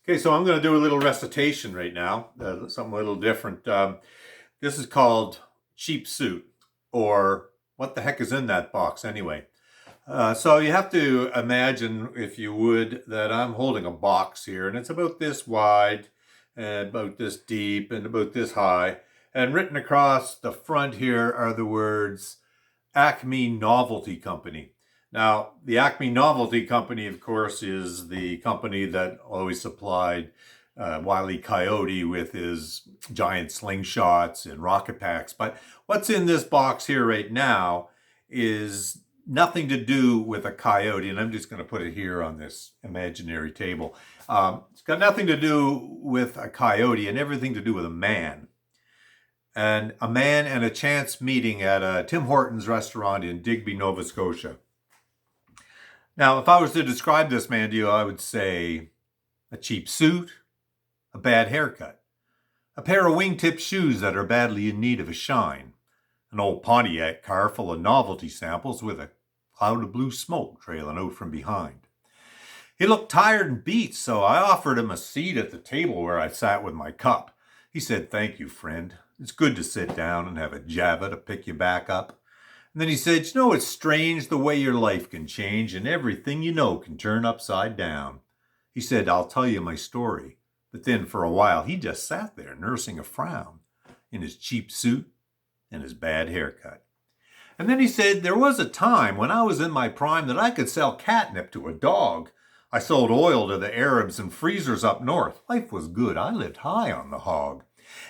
Okay, so I'm going to do a little recitation right now, something a little different. This is called Cheap Suit, or what the heck is in that box anyway? So you have to imagine, if you would, that I'm holding a box here, and it's about this wide, and about this deep, and about this high. And written across the front here are the words Acme Novelty Company. Now, the Acme Novelty Company, of course, is the company that always supplied Wile E. Coyote with his giant slingshots and rocket packs. But what's in this box here right now is nothing to do with a coyote, and I'm just going to put it here on this imaginary table. It's got nothing to do with a coyote and everything to do with a man. And a man and a chance meeting at a Tim Hortons restaurant in Digby, Nova Scotia. Now, if I was to describe this man to you, I would say a cheap suit, a bad haircut, a pair of wingtip shoes that are badly in need of a shine, an old Pontiac car full of novelty samples with a cloud of blue smoke trailing out from behind. He looked tired and beat, so I offered him a seat at the table where I sat with my cup. He said, "Thank you, friend. It's good to sit down and have a Java to pick you back up." And then he said, "You know, it's strange the way your life can change and everything you know can turn upside down." He said, "I'll tell you my story." But then for a while, he just sat there nursing a frown in his cheap suit and his bad haircut. And then he said, "There was a time when I was in my prime that I could sell catnip to a dog. I sold oil to the Arabs and freezers up north. Life was good. I lived high on the hog.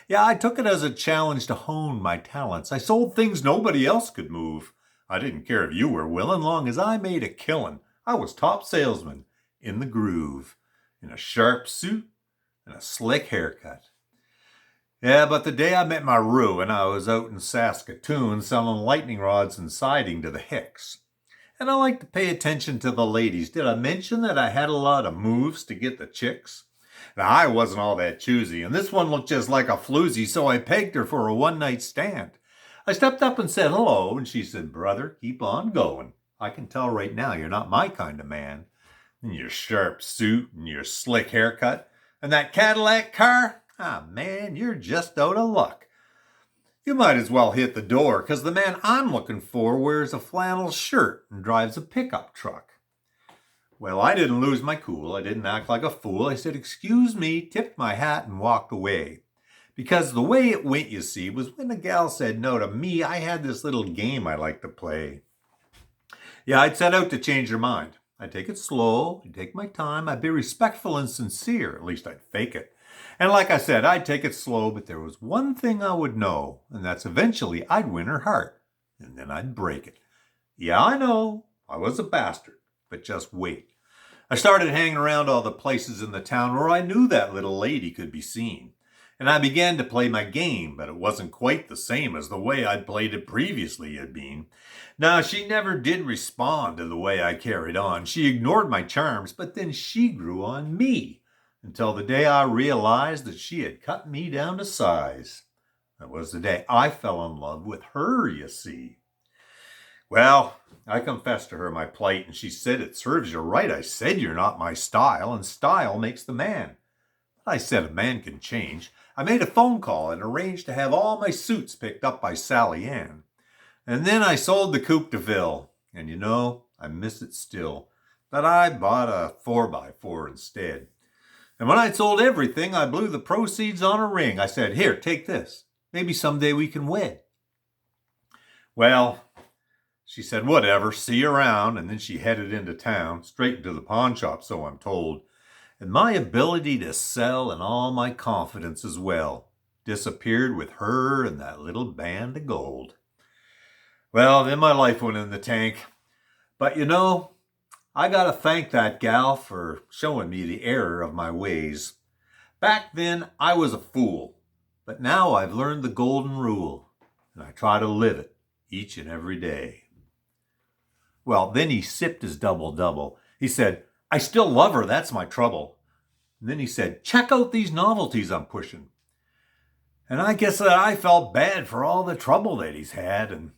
Yeah, I took it as a challenge to hone my talents. I sold things nobody else could move. I didn't care if you were willin', long as I made a killin'. I was top salesman in the groove, in a sharp suit and a slick haircut." Yeah, but the day I met my ruin, I was out in Saskatoon selling lightning rods and siding to the Hicks. And I like to pay attention to the ladies. Did I mention that I had a lot of moves to get the chicks? Now, I wasn't all that choosy, and this one looked just like a floozy, so I pegged her for a one-night stand. I stepped up and said hello, and she said, "Brother, keep on going. I can tell right now you're not my kind of man. And your sharp suit and your slick haircut and that Cadillac car, man, you're just out of luck. You might as well hit the door, 'cause the man I'm looking for wears a flannel shirt and drives a pickup truck." Well, I didn't lose my cool. I didn't act like a fool. I said, "Excuse me," tipped my hat and walked away. Because the way it went, you see, was when the gal said no to me, I had this little game I like to play. Yeah, I'd set out to change her mind. I'd take it slow, I'd take my time, I'd be respectful and sincere, at least I'd fake it. And like I said, I'd take it slow, but there was one thing I would know, and that's eventually I'd win her heart, and then I'd break it. Yeah, I know, I was a bastard, but just wait. I started hanging around all the places in the town where I knew that little lady could be seen. And I began to play my game, but it wasn't quite the same as the way I'd played it previously had been. Now, she never did respond to the way I carried on. She ignored my charms, but then she grew on me, until the day I realized that she had cut me down to size. That was the day I fell in love with her, you see. Well, I confessed to her my plight, and she said, "It serves you right. I said you're not my style, and style makes the man." But I said a man can change. I made a phone call and arranged to have all my suits picked up by Sally Ann. And then I sold the Coupe de Ville, and you know, I miss it still. But I bought a 4x4 instead. And when I'd sold everything, I blew the proceeds on a ring. I said, "Here, take this. Maybe someday we can wed." Well, she said, "Whatever, see you around," and then she headed into town, straight into the pawn shop, so I'm told. And my ability to sell and all my confidence as well disappeared with her and that little band of gold. Well, then my life went in the tank. But you know, I gotta thank that gal for showing me the error of my ways. Back then, I was a fool, but now I've learned the golden rule, and I try to live it each and every day. Well, then he sipped his double-double. He said, "I still love her, that's my trouble." And then he said, "Check out these novelties I'm pushing." And I guess that I felt bad for all the trouble that he's had, and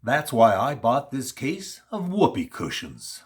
that's why I bought this case of whoopee cushions.